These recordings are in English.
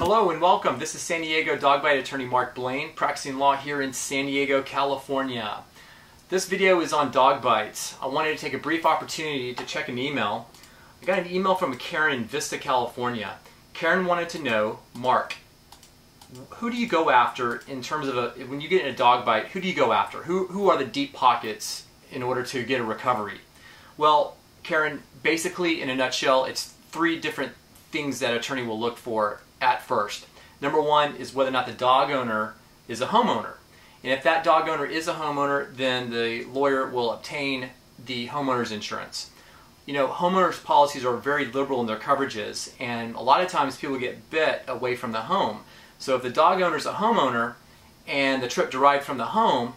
Hello and welcome. This is San Diego dog bite attorney Mark Blane, practicing law here in San Diego, California. This video is on dog bites. I wanted to take a brief opportunity to check an email. I got an email from Karen in Vista, California. Karen wanted to know, Mark, who do you go after in terms of when you get in a dog bite, who do you go after? Who are the deep pockets in order to get a recovery? Well, Karen, basically in a nutshell, it's three different things that an attorney will look for at first. Number one is whether or not the dog owner is a homeowner. And if that dog owner is a homeowner, then the lawyer will obtain the homeowner's insurance. You know, homeowners policies are very liberal in their coverages, and a lot of times people get bit away from the home. So if the dog owner is a homeowner and the trip derived from the home,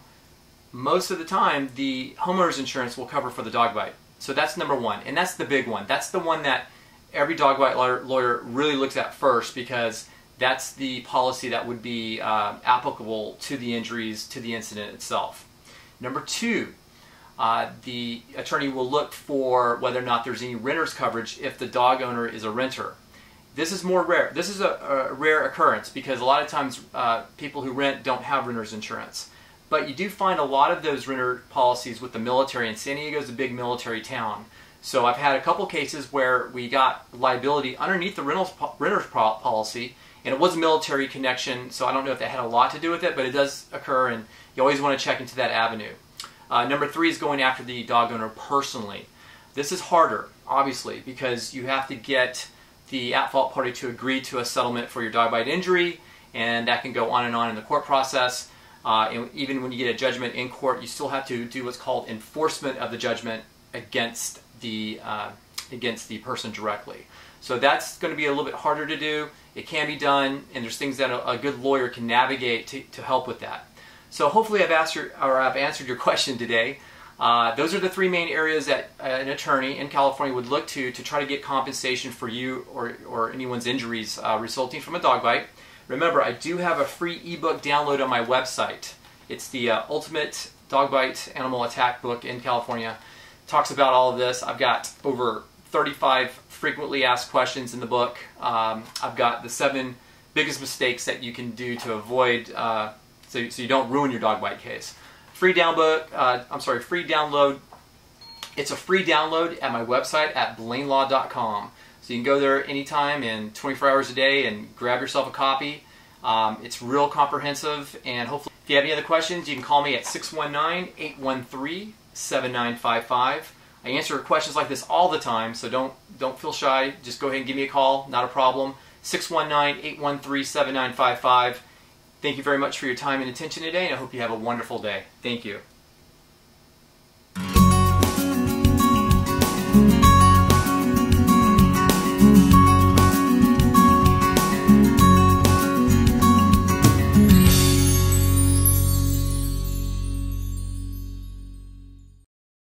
most of the time the homeowner's insurance will cover for the dog bite. So that's number one, and that's the big one. That's the one that every dog bite lawyer really looks at first, because that's the policy that would be applicable to the injuries, to the incident itself. Number two, the attorney will look for whether or not there's any renter's coverage if the dog owner is a renter. This is more rare. This is a rare occurrence because a lot of times people who rent don't have renter's insurance. But you do find a lot of those renter policies with the military, and San Diego is a big military town. So I've had a couple cases where we got liability underneath the renter's policy, and it was a military connection, so I don't know if that had a lot to do with it, but it does occur, and you always want to check into that avenue. Number three is going after the dog owner personally. This is harder, obviously, because you have to get the at-fault party to agree to a settlement for your dog bite injury, and that can go on in the court process. And even when you get a judgment in court, you still have to do what's called enforcement of the judgment against the person directly. So that's going to be a little bit harder to do. It can be done, and there's things that a good lawyer can navigate to help with that. So hopefully I've answered your question today. Those are the three main areas that an attorney in California would look to try to get compensation for you or anyone's injuries resulting from a dog bite. Remember, I do have a free ebook download on my website. It's the Ultimate Dog Bite Animal Attack book in California. Talks about all of this. I've got over 35 frequently asked questions in the book. I've got the 7 biggest mistakes that you can do to avoid so you don't ruin your dog bite case. Free download. It's a free download at my website at blanelaw.com. So you can go there anytime and 24 hours a day and grab yourself a copy. It's real comprehensive, and hopefully if you have any other questions, you can call me at 619-813-7955. I answer questions like this all the time, so don't feel shy. Just go ahead and give me a call, not a problem. 619-813-7955. Thank you very much for your time and attention today, and I hope you have a wonderful day. Thank you.